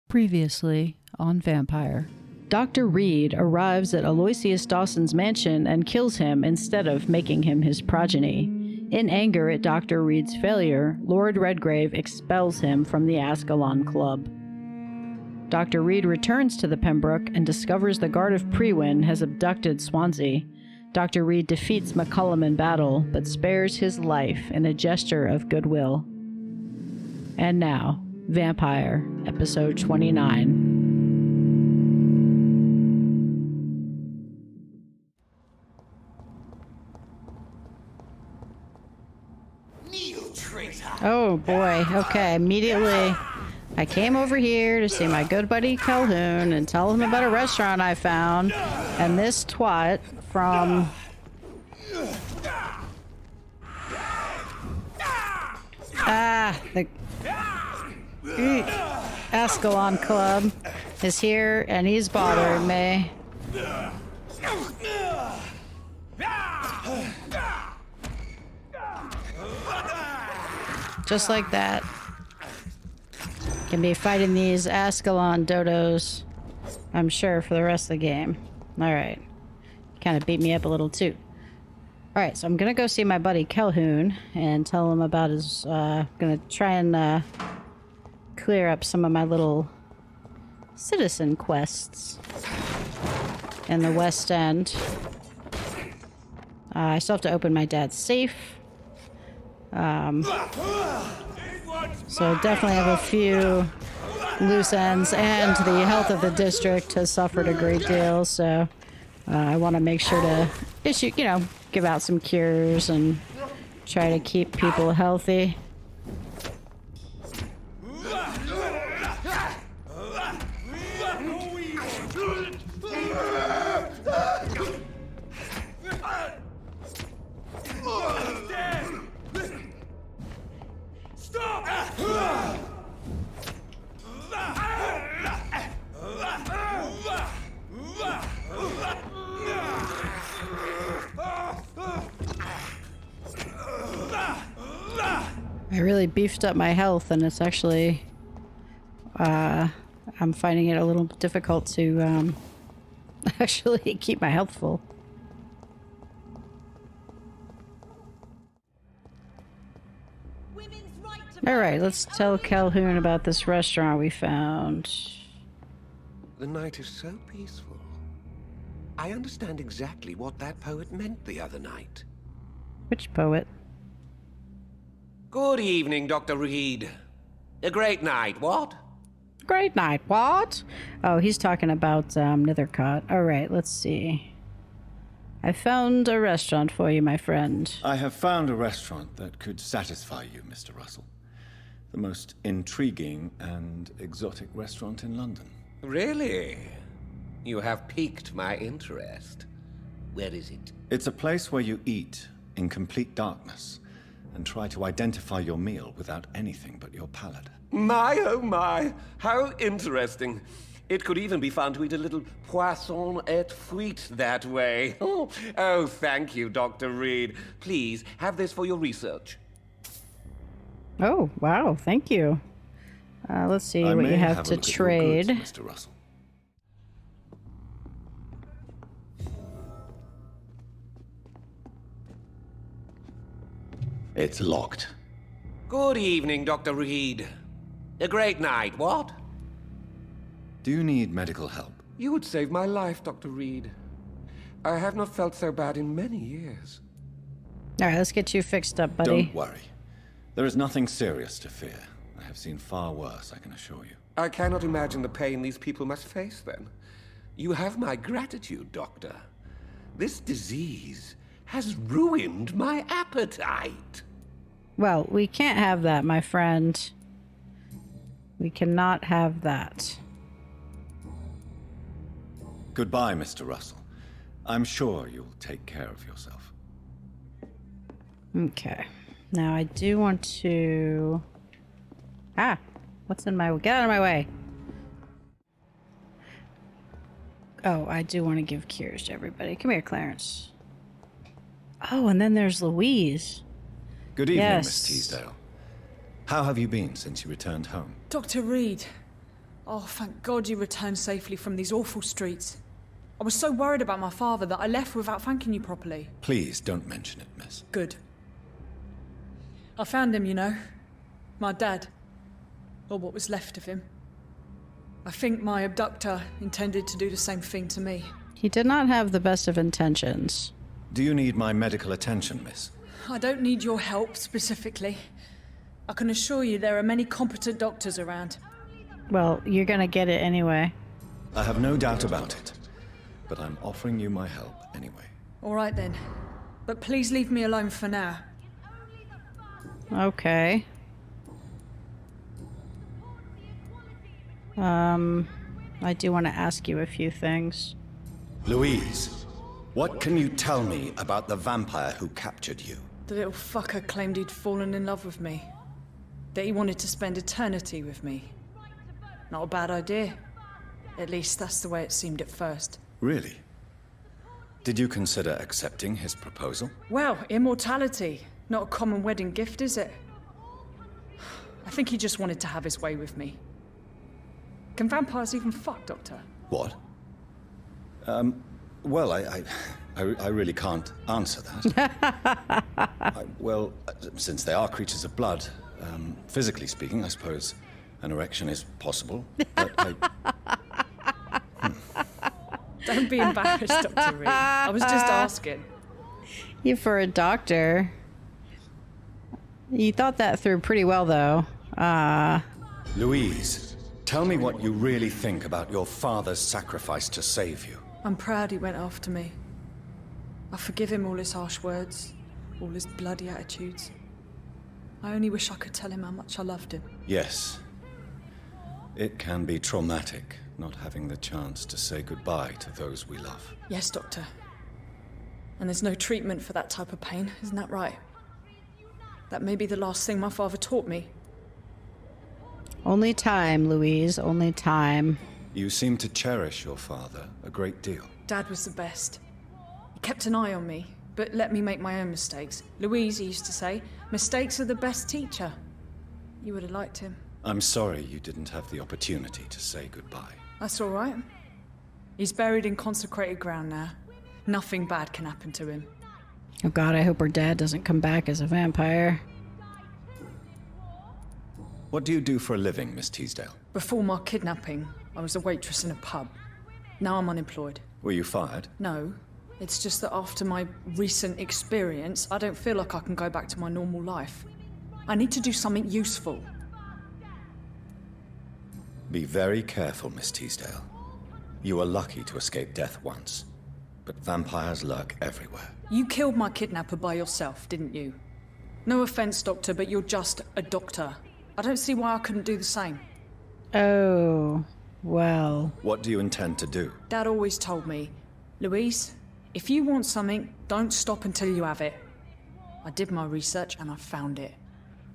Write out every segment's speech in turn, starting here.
Previously on Vampyr. Dr. Reid arrives at Aloysius Dawson's mansion and kills him instead of making him his progeny. In anger at Dr. Reid's failure, Lord Redgrave expels him from the Ascalon Club. Dr. Reid returns to the Pembroke and discovers the Guard of Priwen has abducted Swansea. Dr. Reid defeats McCullum in battle, but spares his life in a gesture of goodwill. And now, Vampyr, Episode 29. Oh boy, okay, immediately I came over here to see my good buddy Calhoun and tell him about a restaurant I found, and this twat from... the Ascalon Club is here, and he's bothering me. Just like that. Can be fighting these Ascalon dodos, I'm sure, for the rest of the game. Alright. Kind of beat me up a little too. Alright, so I'm gonna go see my buddy Calhoun and tell him about his, gonna try and, clear up some of my little citizen quests in the West End. I still have to open my dad's safe. So definitely have a few loose ends, and the health of the district has suffered a great deal, so I want to make sure to issue, give out some cures and try to keep people healthy. I really beefed up my health, and it's actually, I'm finding it a little difficult to, actually keep my health full. Alright, let's tell Calhoun about this restaurant we found. The night is so peaceful. I understand exactly what that poet meant the other night. Which poet? Good evening, Dr. Reid. A great night, what? Great night, what? Oh, he's talking about Nethercott. Alright, let's see. I found a restaurant for you, my friend. I have found a restaurant that could satisfy you, Mr. Russell. The most intriguing and exotic restaurant in London. Really? You have piqued my interest. Where is it? It's a place where you eat in complete darkness and try to identify your meal without anything but your palate. My, oh my, how interesting. It could even be fun to eat a little poisson et frites that way. Oh, thank you, Dr. Reid. Please, have this for your research. Oh, wow, thank you. Let's see what you have to trade. Goods, Mr. Russell. It's locked. Good evening, Dr. Reid. A great night, what? Do you need medical help? You would save my life, Dr. Reid. I have not felt so bad in many years. Alright, let's get you fixed up, buddy. Don't worry. There is nothing serious to fear. I have seen far worse, I can assure you. I cannot imagine the pain these people must face, then. You have my gratitude, Doctor. This disease has ruined my appetite. Well, we can't have that, my friend. We cannot have that. Goodbye, Mr. Russell. I'm sure you'll take care of yourself. Okay. Now I do want to... what's in my way? Get out of my way! Oh, I do want to give cures to everybody. Come here, Clarence. Oh, and then there's Louise. Good evening, Yes. Miss Teasdale. How have you been since you returned home? Dr. Reid, Oh, thank God you returned safely from these awful streets. I was so worried about my father that I left without thanking you properly. Please don't mention it, miss. Good. I found him, you know. My dad. Or what was left of him. I think my abductor intended to do the same thing to me. He did not have the best of intentions. Do you need my medical attention, miss? I don't need your help specifically. I can assure you there are many competent doctors around. Well, you're gonna get it anyway. I have no doubt about it. But I'm offering you my help anyway. All right then. But please leave me alone for now. Okay. I do want to ask you a few things. Louise, what can you tell me about the vampire who captured you? The little fucker claimed he'd fallen in love with me. That he wanted to spend eternity with me. Not a bad idea. At least that's the way it seemed at first. Really? Did you consider accepting his proposal? Well, immortality. Not a common wedding gift, is it? I think he just wanted to have his way with me. Can vampires even fuck, Doctor? What? Well, I really can't answer that. Since they are creatures of blood, physically speaking, I suppose an erection is possible. But Don't be embarrassed, Dr. Reid. I was just asking. You for a doctor. You thought that through pretty well, though. Louise, tell me what you really think about your father's sacrifice to save you. I'm proud he went after me. I forgive him all his harsh words, all his bloody attitudes. I only wish I could tell him how much I loved him. yes, it can be traumatic not having the chance to say goodbye to those we love. Yes, Doctor. And there's no treatment for that type of pain, isn't that right? That may be the last thing my father taught me. Only time, Louise, only time. You seem to cherish your father a great deal. Dad was the best. He kept an eye on me, but let me make my own mistakes. Louise, he used to say, mistakes are the best teacher. You would have liked him. I'm sorry you didn't have the opportunity to say goodbye. That's all right. He's buried in consecrated ground now. Nothing bad can happen to him. Oh God, I hope her dad doesn't come back as a vampire. What do you do for a living, Miss Teasdale? Before my kidnapping, I was a waitress in a pub. Now I'm unemployed. Were you fired? No, it's just that after my recent experience, I don't feel like I can go back to my normal life. I need to do something useful. Be very careful, Miss Teasdale. You were lucky to escape death once, but vampires lurk everywhere. You killed my kidnapper by yourself, didn't you? No offense, Doctor, but you're just a doctor. I don't see why I couldn't do the same. Oh, well. What do you intend to do? Dad always told me, Louise, if you want something, don't stop until you have it. I did my research and I found it.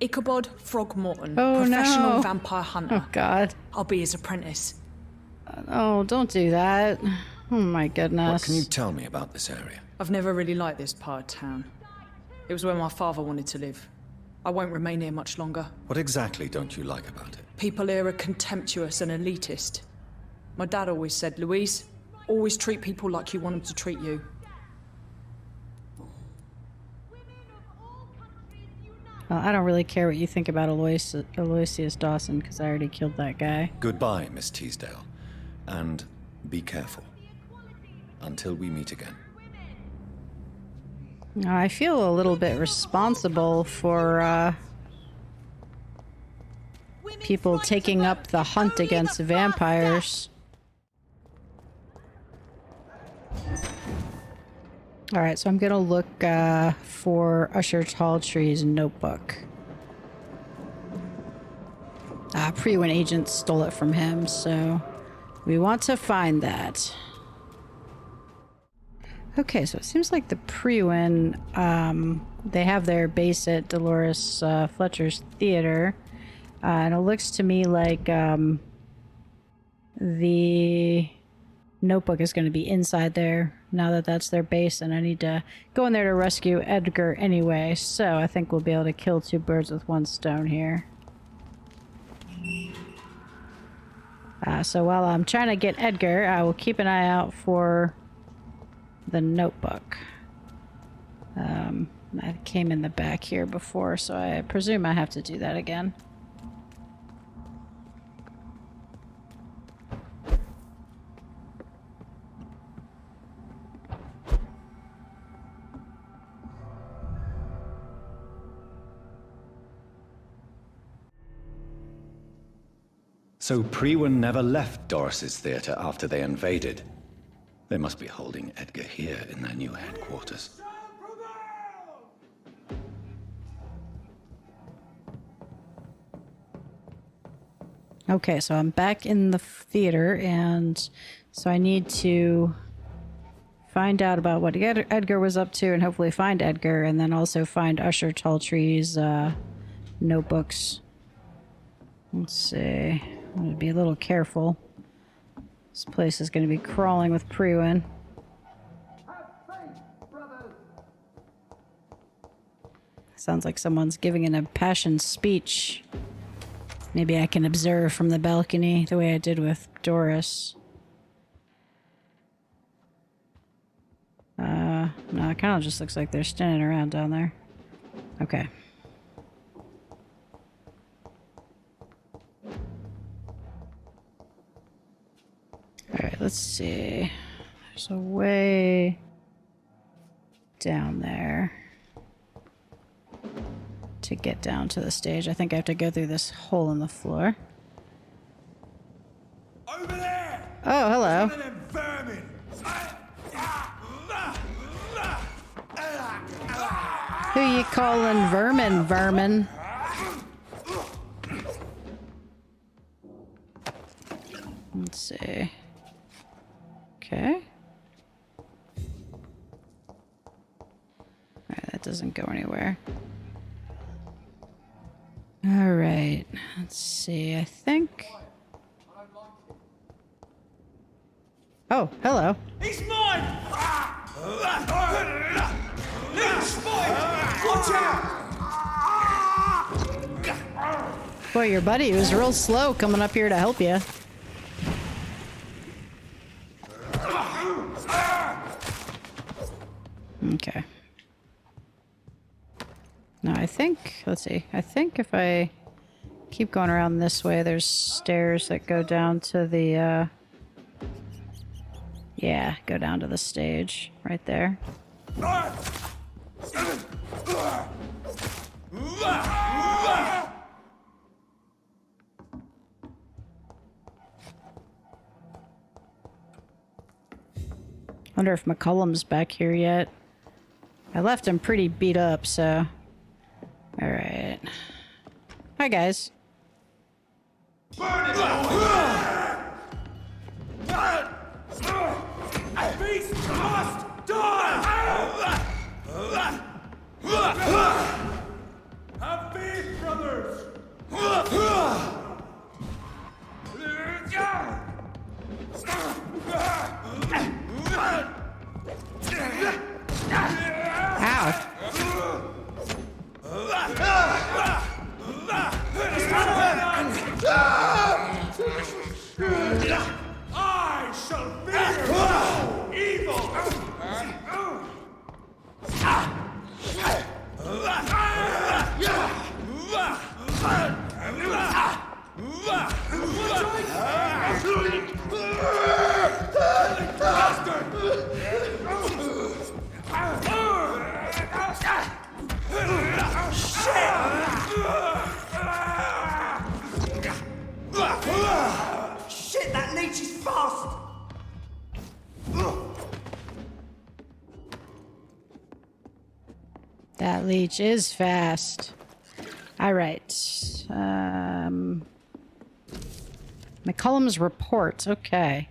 Ichabod Throgmorton, professional vampire hunter. Oh God. I'll be his apprentice. Oh, don't do that. Oh my goodness. What can you tell me about this area? I've never really liked this part of town. It was where my father wanted to live. I won't remain here much longer. What exactly don't you like about it? People here are contemptuous and elitist. My dad always said, Louise, always treat people like you want them to treat you. Well, I don't really care what you think about Aloysius Dawson, because I already killed that guy. Goodbye, Miss Teasdale. And be careful. Until we meet again. I feel a little bit responsible for people taking up the hunt against vampires. Alright, so I'm gonna look for Usher Talltree's notebook. Priwen agent stole it from him, so we want to find that. Okay, so it seems like the Priwen, they have their base at Dolores Fletcher's theater. And it looks to me like the notebook is going to be inside there now that that's their base, and I need to go in there to rescue Edgar anyway, so I think we'll be able to kill two birds with one stone here. So while I'm trying to get Edgar, I will keep an eye out for the notebook. I came in the back here before, so I presume I have to do that again. So Priwen never left Doris's theater after they invaded. They must be holding Edgar here in their new headquarters. Okay, so I'm back in the theater, and so I need to find out about what Edgar was up to, and hopefully find Edgar, and then also find Usher Talltree's notebooks. Let's see. I'm going to be a little careful. This place is going to be crawling with Priwen. Sounds like someone's giving an impassioned speech. Maybe I can observe from the balcony the way I did with Doris. No, it kind of just looks like they're standing around down there. Okay. Alright, let's see. There's a way down there to get down to the stage. I think I have to go through this hole in the floor. Over there! Oh, hello. One of them vermin! Who you calling vermin? Let's see. Okay. Alright, that doesn't go anywhere. Alright, let's see, I think... Oh, hello. He's mine! Leech, mine! Watch out! Boy, your buddy was real slow coming up here to help you. Okay. Now I think, let's see, I think if I keep going around this way, there's stairs that go down to the, yeah, go down to the stage right there. Wonder if McCullum's back here yet. I left him pretty beat up, so... Alright. Hi, guys. Burn it! Beast must die! Have faith, brothers! Ow. I shall fear evil! Shit, that leech is fast! That leech is fast. Alright. McCullum's report. Okay.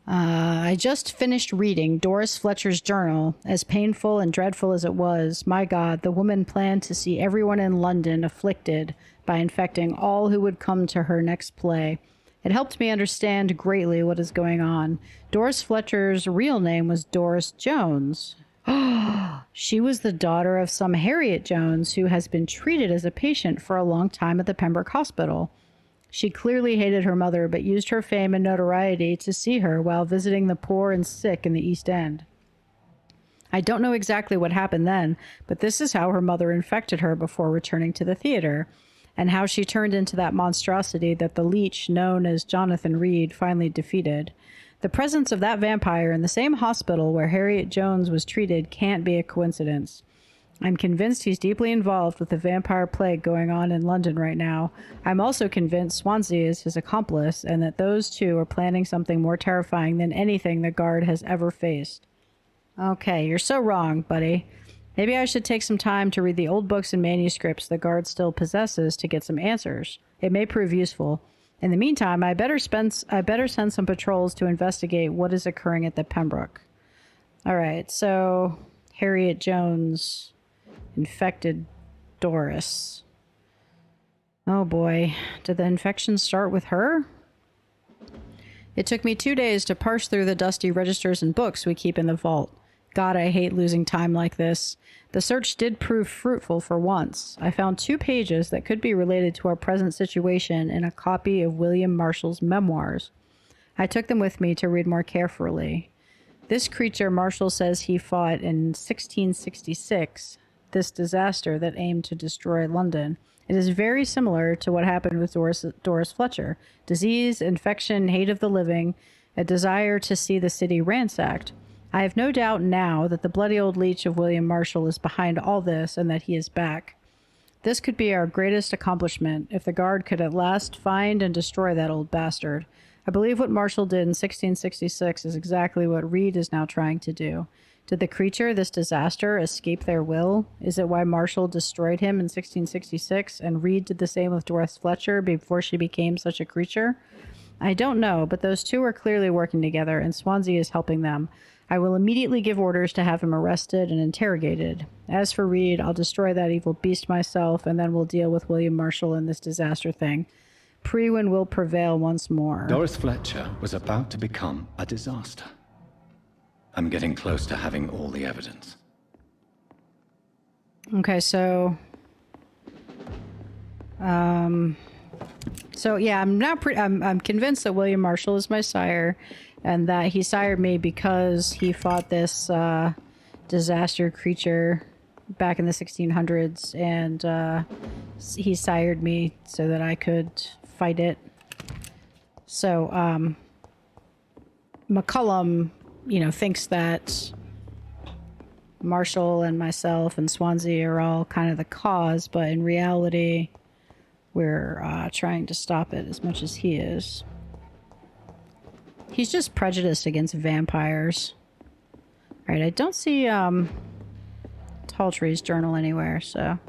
I just finished reading Doris Fletcher's journal. As painful and dreadful as it was, my God, the woman planned to see everyone in London afflicted by infecting all who would come to her next play. It helped me understand greatly what is going on. Doris Fletcher's real name was Doris Jones. She was the daughter of some Harriet Jones who has been treated as a patient for a long time at the Pembroke Hospital. She clearly hated her mother, but used her fame and notoriety to see her while visiting the poor and sick in the East End. I don't know exactly what happened then, but this is how her mother infected her before returning to the theater, and how she turned into that monstrosity that the leech known as Jonathan Reid finally defeated. The presence of that vampire in the same hospital where Harriet Jones was treated can't be a coincidence. I'm convinced he's deeply involved with the vampire plague going on in London right now. I'm also convinced Swansea is his accomplice, and that those two are planning something more terrifying than anything the guard has ever faced. Okay, you're so wrong, buddy. Maybe I should take some time to read the old books and manuscripts the guard still possesses to get some answers. It may prove useful. In the meantime, I better send some patrols to investigate what is occurring at the Pembroke. All right, so Harriet Jones infected Doris. Oh boy, did the infection start with her? It took me 2 days to parse through the dusty registers and books we keep in the vault. God, I hate losing time like this. The search did prove fruitful for once. I found 2 pages that could be related to our present situation in a copy of William Marshall's memoirs. I took them with me to read more carefully. This creature Marshall says he fought in 1666, this disaster that aimed to destroy London. It is very similar to what happened with Doris Fletcher. Disease, infection, hate of the living, a desire to see the city ransacked. I have no doubt now that the bloody old leech of William Marshall is behind all this and that he is back. This could be our greatest accomplishment if the guard could at last find and destroy that old bastard. I believe what Marshall did in 1666 is exactly what Reid is now trying to do. Did the creature, this disaster, escape their will? Is it why Marshall destroyed him in 1666 and Reid did the same with Doris Fletcher before she became such a creature? I don't know, but those two are clearly working together and Swansea is helping them. I will immediately give orders to have him arrested and interrogated. As for Reid, I'll destroy that evil beast myself, and then we'll deal with William Marshall and this disaster thing. Priwen will prevail once more. Doris Fletcher was about to become a disaster. I'm getting close to having all the evidence. Okay, so yeah, I'm convinced that William Marshall is my sire, and that he sired me because he fought this disaster creature back in the 1600s, and he sired me so that I could fight it. So McCullum, thinks that Marshall and myself and Swansea are all kind of the cause, but in reality, we're trying to stop it as much as he is. He's just prejudiced against vampires. All right, I don't see Taltry's journal anywhere, so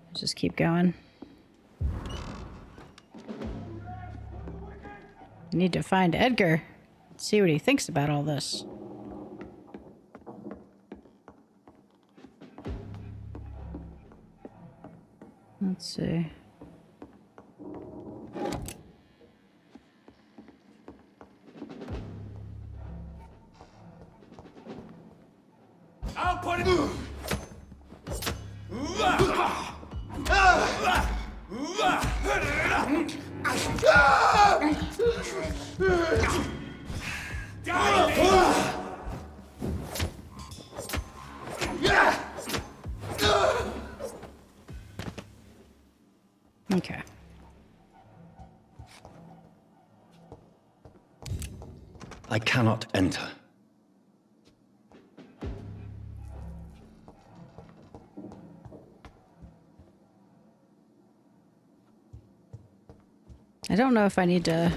let's just keep going. I need to find Edgar. See what he thinks about all this. Let's see. I'll put it. Okay. I cannot enter. I don't know if I need to,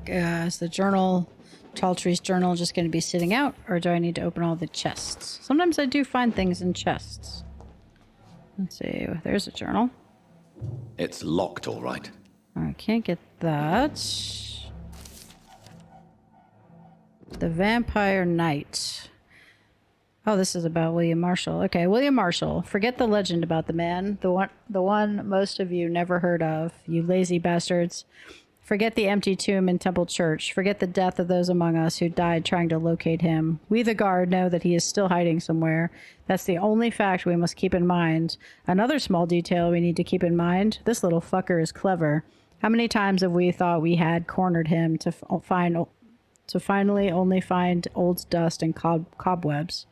is the journal, Taltry's journal, just going to be sitting out, or do I need to open all the chests? Sometimes I do find things in chests. Let's see, there's a journal. It's locked, all right. I can't get that. The Vampire Knight. Oh, this is about William Marshall. Okay, William Marshall. Forget the legend about the man. The one most of you never heard of, you lazy bastards. Forget the empty tomb in Temple Church. Forget the death of those among us who died trying to locate him. We, the guard, know that he is still hiding somewhere. That's the only fact we must keep in mind. Another small detail we need to keep in mind. This little fucker is clever. How many times have we thought we had cornered him to finally only find old dust and cobwebs?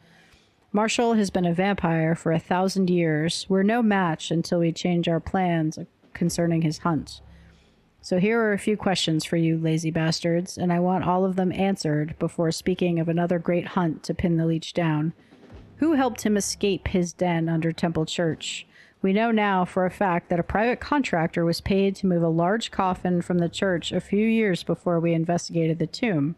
Marshall has been a vampire for 1,000 years. We're no match until we change our plans concerning his hunt. So here are a few questions for you, lazy bastards, and I want all of them answered before speaking of another great hunt to pin the leech down. Who helped him escape his den under Temple Church? We know now for a fact that a private contractor was paid to move a large coffin from the church a few years before we investigated the tomb.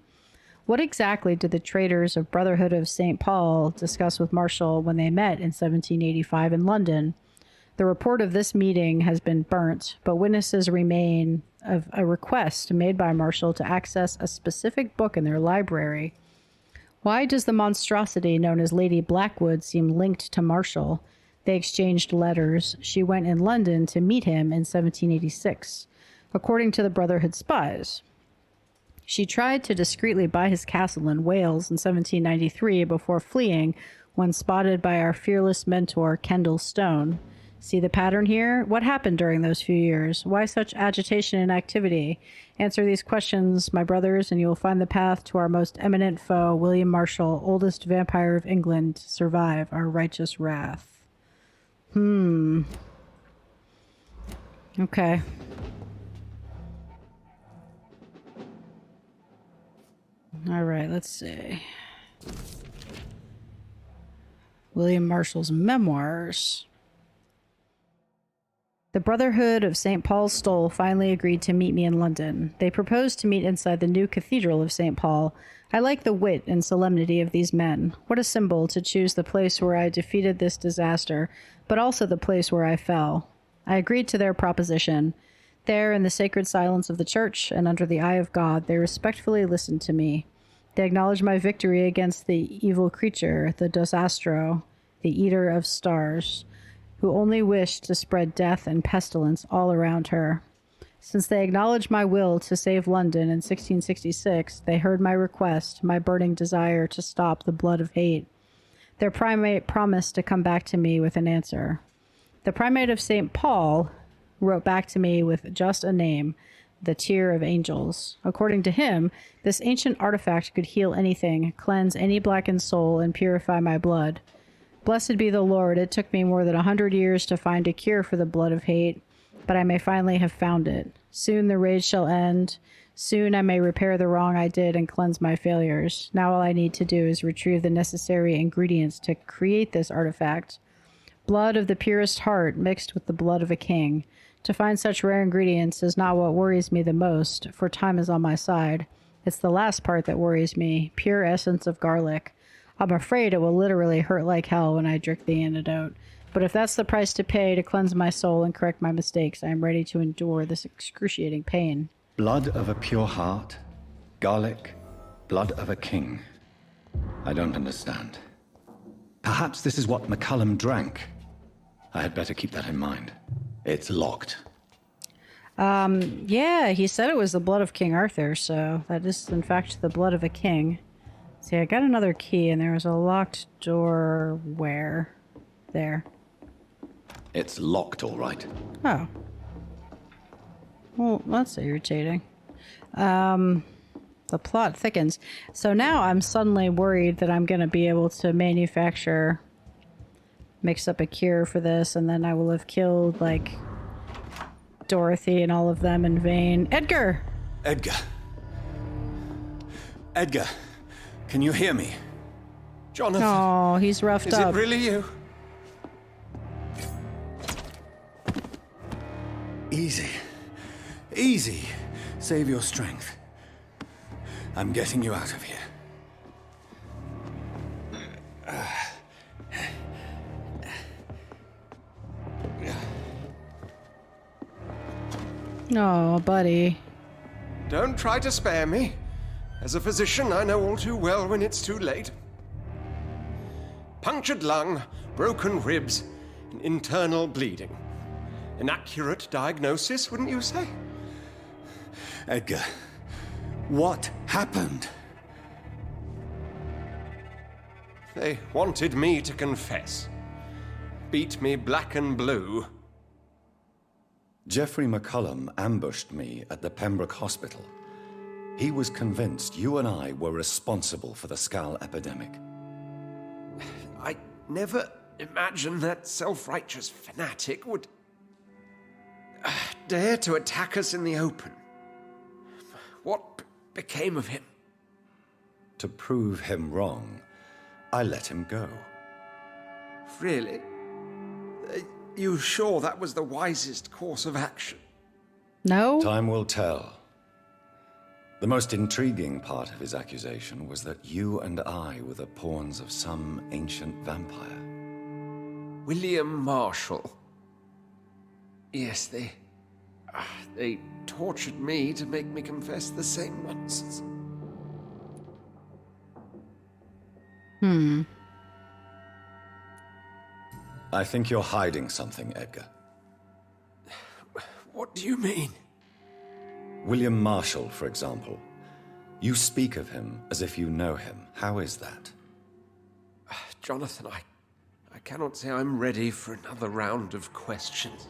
What exactly did the traitors of Brotherhood of St. Paul discuss with Marshall when they met in 1785 in London? The report of this meeting has been burnt, but witnesses remain of a request made by Marshall to access a specific book in their library. Why does the monstrosity known as Lady Blackwood seem linked to Marshall? They exchanged letters. She went in London to meet him in 1786, according to the Brotherhood spies. She tried to discreetly buy his castle in Wales in 1793 before fleeing when spotted by our fearless mentor, Kendall Stone. See the pattern here? What happened during those few years? Why such agitation and activity? Answer these questions, my brothers, and you will find the path to our most eminent foe, William Marshall, oldest vampire of England, to survive our righteous wrath. Okay. All right, let's see. William Marshall's memoirs. The Brotherhood of St. Paul's Stole finally agreed to meet me in London. They proposed to meet inside the new Cathedral of St. Paul. I like the wit and solemnity of these men. What a symbol to choose the place where I defeated this disaster, but also the place where I fell. I agreed to their proposition. There, in the sacred silence of the church and under the eye of God, they respectfully listened to me. They acknowledged my victory against the evil creature, the Dosastro, the eater of stars, who only wished to spread death and pestilence all around her. Since they acknowledged my will to save London in 1666, they heard my request, my burning desire to stop the blood of hate. Their primate promised to come back to me with an answer. The primate of St. Paul wrote back to me with just a name, the Tear of Angels. According to him, this ancient artifact could heal anything, cleanse any blackened soul, and purify my blood. Blessed be the Lord, it took me more than 100 years to find a cure for the blood of hate, but I may finally have found it. Soon the rage shall end. Soon I may repair the wrong I did and cleanse my failures. Now all I need to do is retrieve the necessary ingredients to create this artifact. Blood of the purest heart mixed with the blood of a king. To find such rare ingredients is not what worries me the most, for time is on my side. It's the last part that worries me, pure essence of garlic. I'm afraid it will literally hurt like hell when I drink the antidote. But if that's the price to pay to cleanse my soul and correct my mistakes, I am ready to endure this excruciating pain. Blood of a pure heart, garlic, blood of a king. I don't understand. Perhaps this is what McCullum drank. I had better keep that in mind. It's locked. Yeah, he said it was the blood of King Arthur, so that is in fact the blood of a king. See, I got another key, and there was a locked door where? There. It's locked, all right. Oh. Well, that's irritating. The plot thickens. So now I'm suddenly worried that I'm going to be able to mix up a cure for this, and then I will have killed, like, Dorothy and all of them in vain. Edgar! Edgar. Edgar, can you hear me? Jonathan. Oh, he's roughed Is up. it really you? Easy. Easy. Save your strength. I'm getting you out of here. Oh, buddy. Don't try to spare me. As a physician, I know all too well when it's too late. Punctured lung, broken ribs, and internal bleeding. An accurate diagnosis, wouldn't you say? Edgar, what happened? They wanted me to confess. Beat me black and blue. Geoffrey McCullum ambushed me at the Pembroke Hospital. He was convinced you and I were responsible for the Skal epidemic. I never imagined that self-righteous fanatic would dare to attack us in the open. What became of him? To prove him wrong, I let him go. Really? You sure that was the wisest course of action? No? Time will tell. The most intriguing part of his accusation was that you and I were the pawns of some ancient vampire. William Marshall. Yes, they tortured me to make me confess the same nonsense. I think you're hiding something, Edgar. What do you mean? William Marshall, for example. You speak of him as if you know him. How is that? Jonathan, I cannot say I'm ready for another round of questions.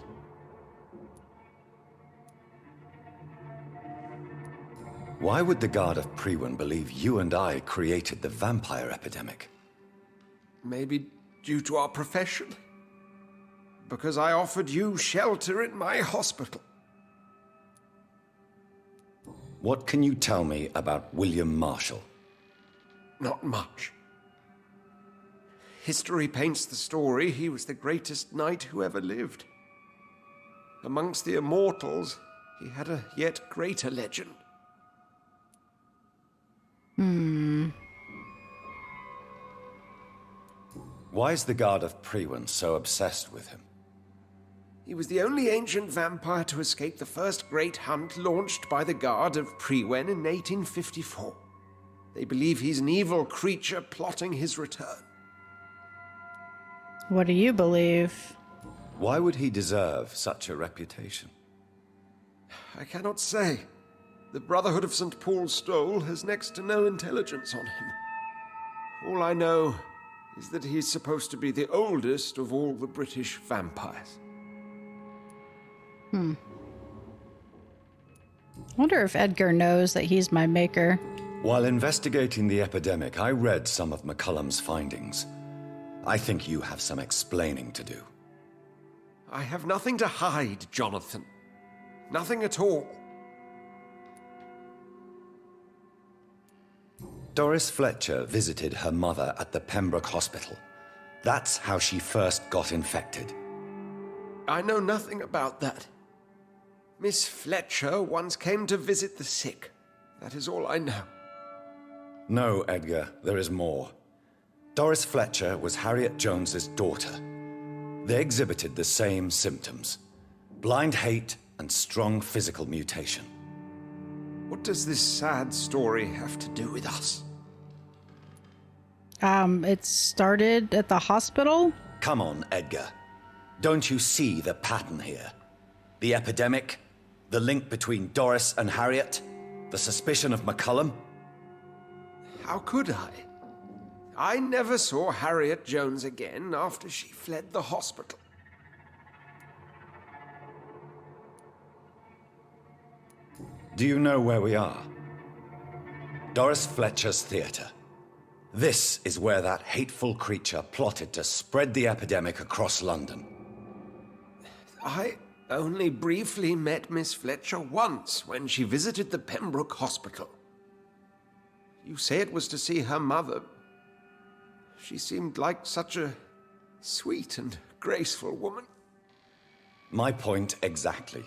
Why would the Guard of Priwen believe you and I created the vampire epidemic? Maybe due to our profession? Because I offered you shelter in my hospital. What can you tell me about William Marshall? Not much. History paints the story he was the greatest knight who ever lived. Amongst the immortals, he had a yet greater legend. Why is the Guard of Priwen so obsessed with him? He was the only ancient vampire to escape the first great hunt launched by the Guard of Priwen in 1854. They believe he's an evil creature plotting his return. What do you believe? Why would he deserve such a reputation? I cannot say. The Brotherhood of St. Paul's Stole has next to no intelligence on him. All I know is that he's supposed to be the oldest of all the British vampires. Wonder if Edgar knows that he's my maker. While investigating the epidemic, I read some of McCullum's findings. I think you have some explaining to do. I have nothing to hide, Jonathan. Nothing at all. Doris Fletcher visited her mother at the Pembroke Hospital. That's how she first got infected. I know nothing about that. Miss Fletcher once came to visit the sick. That is all I know. No, Edgar, there is more. Doris Fletcher was Harriet Jones's daughter. They exhibited the same symptoms: blind hate and strong physical mutation. What does this sad story have to do with us? It started at the hospital? Come on, Edgar. Don't you see the pattern here? The epidemic, the link between Doris and Harriet, the suspicion of McCullum. How could I? I never saw Harriet Jones again after she fled the hospital. Do you know where we are? Doris Fletcher's theater. This is where that hateful creature plotted to spread the epidemic across London. I only briefly met Miss Fletcher once when she visited the Pembroke Hospital. You say it was to see her mother. She seemed like such a sweet and graceful woman. My point exactly.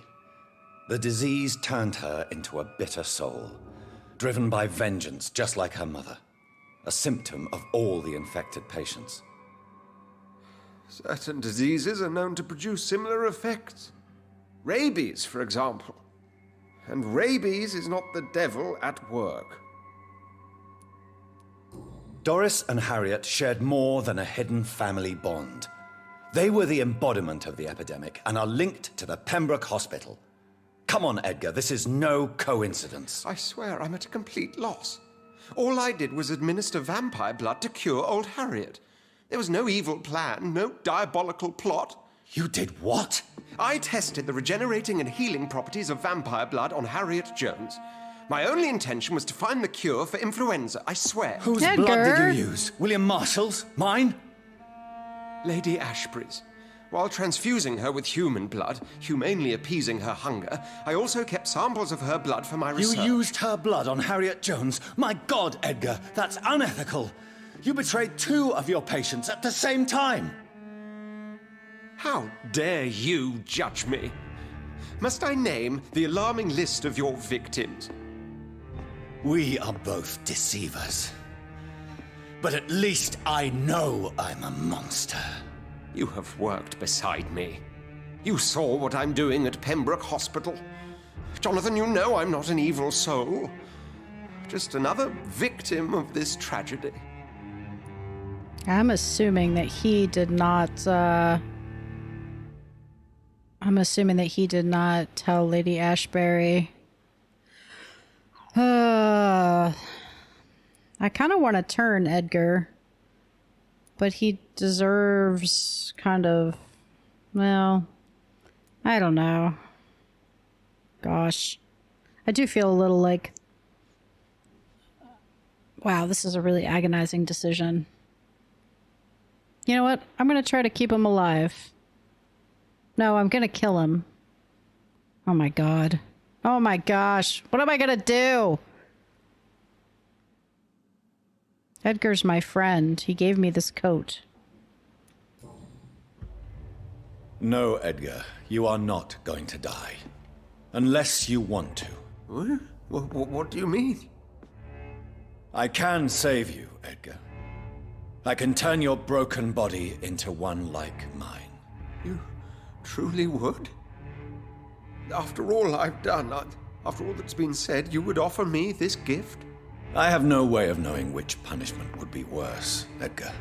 The disease turned her into a bitter soul, driven by vengeance just like her mother. A symptom of all the infected patients. Certain diseases are known to produce similar effects. Rabies, for example. And rabies is not the devil at work. Doris and Harriet shared more than a hidden family bond. They were the embodiment of the epidemic and are linked to the Pembroke Hospital. Come on, Edgar, this is no coincidence. I swear I'm at a complete loss. All I did was administer vampire blood to cure old Harriet. There was no evil plan, no diabolical plot. You did what? I tested the regenerating and healing properties of vampire blood on Harriet Jones. My only intention was to find the cure for influenza, I swear. Whose blood did you use? William Marshall's? Mine? Lady Ashbury's. While transfusing her with human blood, humanely appeasing her hunger, I also kept samples of her blood for my research. You used her blood on Harriet Jones? My God, Edgar, that's unethical. You betrayed 2 of your patients at the same time. How dare you judge me? Must I name the alarming list of your victims? We are both deceivers. But at least I know I'm a monster. You have worked beside me. You saw what I'm doing at Pembroke Hospital. Jonathan, you know I'm not an evil soul. Just another victim of this tragedy. I'm assuming that he did not, tell Lady Ashbury. I kind of want to turn Edgar, but he deserves kind of, well, I don't know. Gosh. I do feel a little like, wow, this is a really agonizing decision. You know what? I'm going to try to keep him alive. No, I'm going to kill him. Oh my God. Oh my gosh. What am I going to do? Edgar's my friend. He gave me this coat. No, Edgar, you are not going to die. Unless you want to. What do you mean? I can save you, Edgar. I can turn your broken body into one like mine. You truly would? After all I've done, after all that's been said, you would offer me this gift? I have no way of knowing which punishment would be worse, Edgar.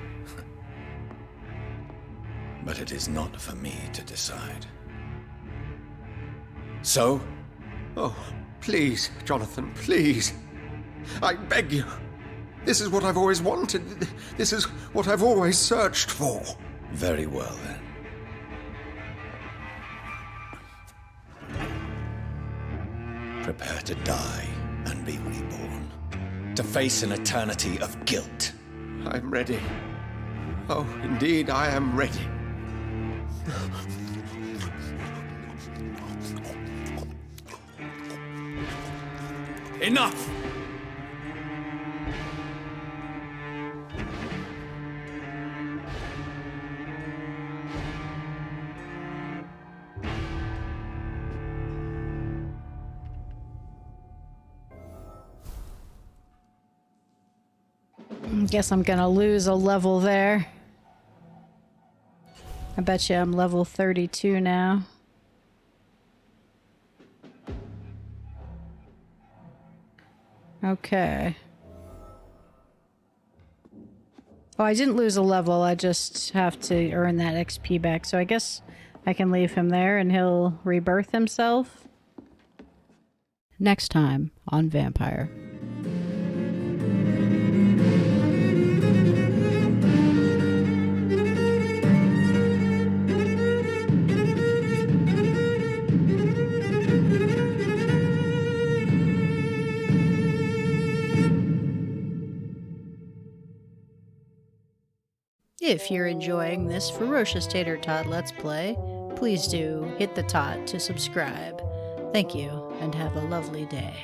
But it is not for me to decide. So? Oh, please, Jonathan, please. I beg you. This is what I've always wanted. This is what I've always searched for. Very well, then. Prepare to die and be reborn. To face an eternity of guilt. I'm ready. Oh, indeed, I am ready. Enough! Guess I'm gonna lose a level there. I bet you I'm level 32 now. Okay. Oh, I didn't lose a level. I just have to earn that XP back. So I guess I can leave him there and he'll rebirth himself. Next time on Vampyr. If you're enjoying this Ferocious Tater Tot Let's Play, please do hit the tot to subscribe. Thank you, and have a lovely day.